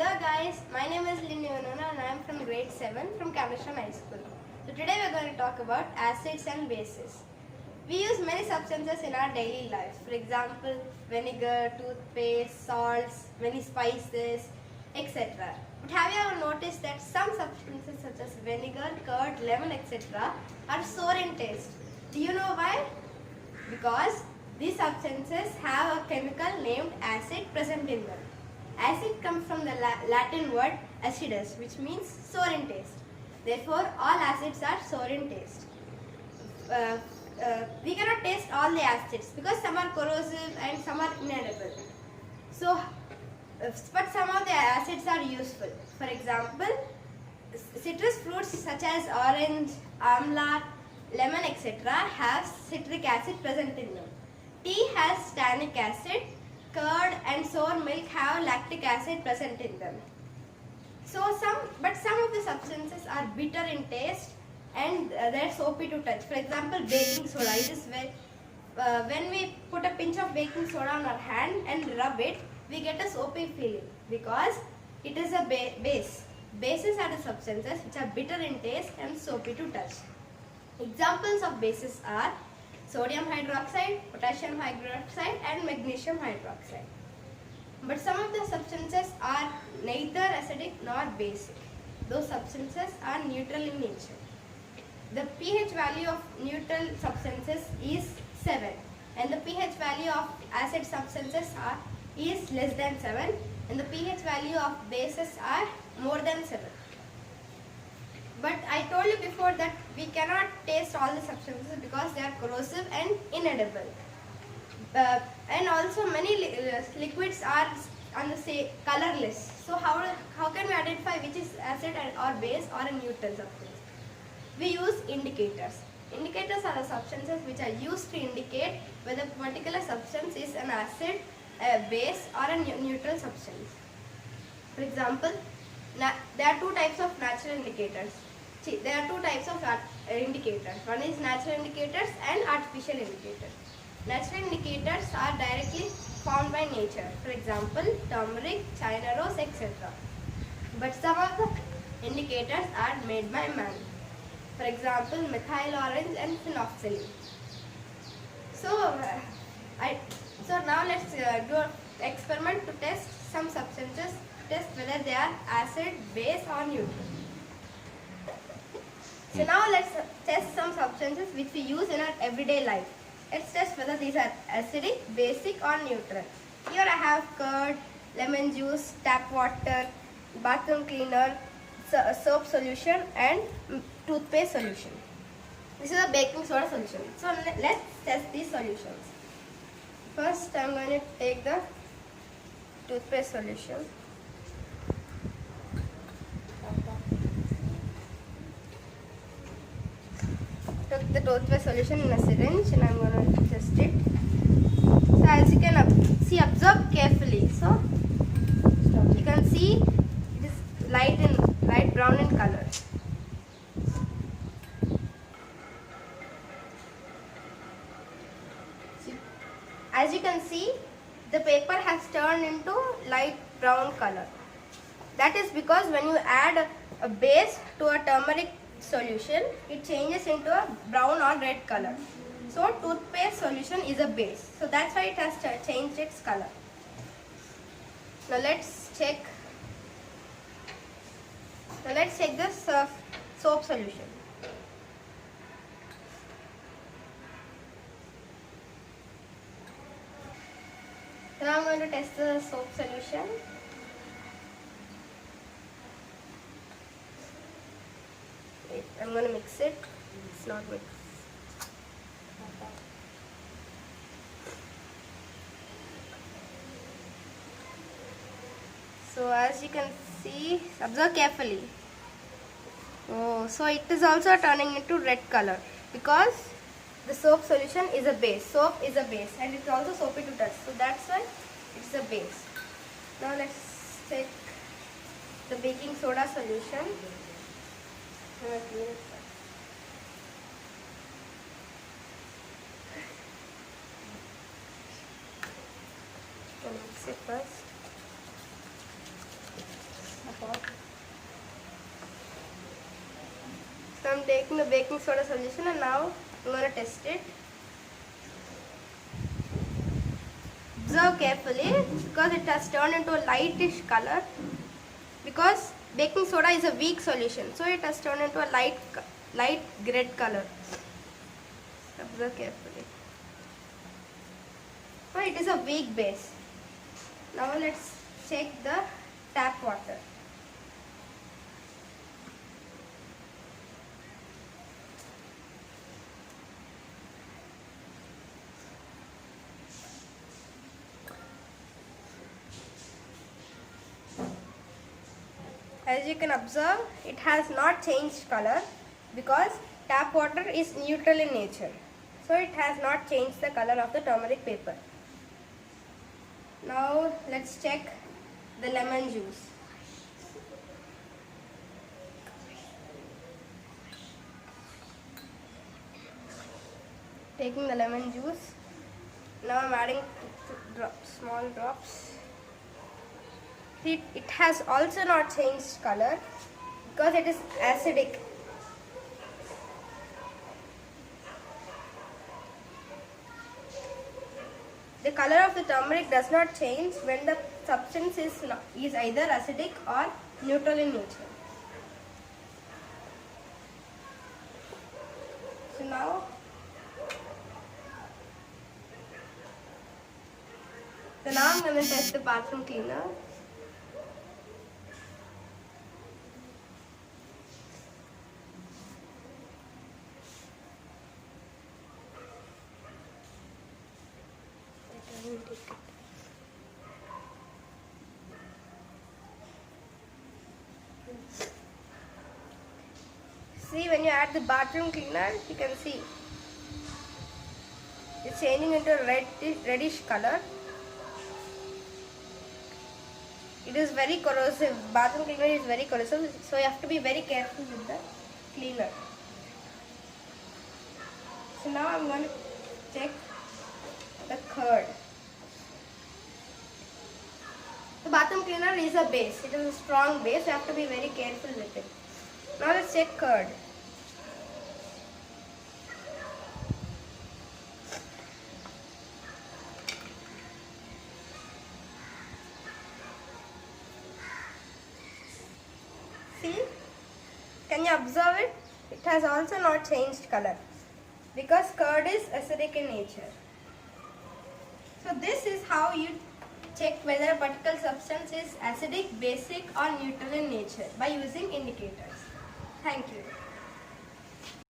Hello guys, my name is Lindy Vanona and I am from grade 7 from Kameshram High School. So today we are going to talk about acids and bases. We use many substances in our daily lives. For example, vinegar, toothpaste, salts, many spices, etc. But have you ever noticed that some substances such as vinegar, curd, lemon, etc. are sour in taste? Do you know why? Because these substances have a chemical named acid present in them. Acid comes from the Latin word acidus, which means sour in taste. Therefore, all acids are sour in taste. We cannot taste all the acids because some are corrosive and some are inedible. So, but some of the acids are useful. For example, citrus fruits such as orange, amla, lemon, etc. have citric acid present in them. Tea has tannic acid. Curd and sour milk have lactic acid present in them. So some of the substances are bitter in taste and they're soapy to touch. For example, baking soda. It is when we put a pinch of baking soda on our hand and rub it, we get a soapy feeling because it is a base. Bases are the substances which are bitter in taste and soapy to touch. Examples of bases are sodium hydroxide, potassium hydroxide and magnesium hydroxide. But some of the substances are neither acidic nor basic. Those substances are neutral in nature. The pH value of neutral substances is 7 and the pH value of acid substances is less than 7 and the pH value of bases are more than 7. But I told you before that we cannot taste all the substances because they are corrosive and inedible. And also many liquids are on the say colorless. So how can we identify which is acid or base or a neutral substance? We use indicators. Indicators are the substances which are used to indicate whether a particular substance is an acid, a base or a neutral substance. For example, there are two types of natural indicators. There are two types of indicators. One is natural indicators and artificial indicators. Natural indicators are directly formed by nature. For example, turmeric, China rose, etc. But some of the indicators are made by man. For example, methyl orange and phenoxylene. So now let's do an experiment to test some substances, test whether they are acid, base or neutral. So now let's test some substances which we use in our everyday life. Let's test whether these are acidic, basic or neutral. Here I have curd, lemon juice, tap water, bathroom cleaner, soap solution and toothpaste solution. This is a baking soda solution. So let's test these solutions. First I am going to take the toothpaste solution. Took the toothpaste solution in a syringe and I am going to test it. So as you can observe carefully. So you can see it is light brown in color. As you can see, the paper has turned into light brown color. That is because when you add a base to a turmeric solution, it changes into a brown or red color. So toothpaste solution is a base. So that's why it has changed its color. Now let's check this soap solution. Now I'm going to test the soap solution. Wait, I'm going to mix it. It's not mixed. So as you can see, observe carefully. Oh, so it is also turning into red color because the soap solution is a base. Soap is a base and it's also soapy to touch. So that's why it's a base. Now let's take the baking soda solution. Mix it first. I'm taking the baking soda solution and now I'm going to test it. Observe carefully because it has turned into a lightish color, because baking soda is a weak solution, so it has turned into a light red color. Observe carefully. Oh, it is a weak base. Now let's check the tap water. As you can observe, it has not changed color because tap water is neutral in nature. So it has not changed the color of the turmeric paper. Now let's check the lemon juice. Taking the lemon juice. Now I'm adding small drops. It has also not changed color because it is acidic. The color of the turmeric does not change when the substance is either acidic or neutral in nature. So now I'm going to test the bathroom cleaner. See, when you add the bathroom cleaner, you can see it's changing into a reddish color. It is very corrosive. Bathroom cleaner is very corrosive, so you have to be very careful with the cleaner. So now I'm going to check the curd. The bathroom cleaner is a base. It is a strong base. You have to be very careful with it. Now let's check curd. See? Can you observe it? It has also not changed color because curd is acidic in nature. So this is how you check whether a particular substance is acidic, basic or neutral in nature by using indicators. Thank you.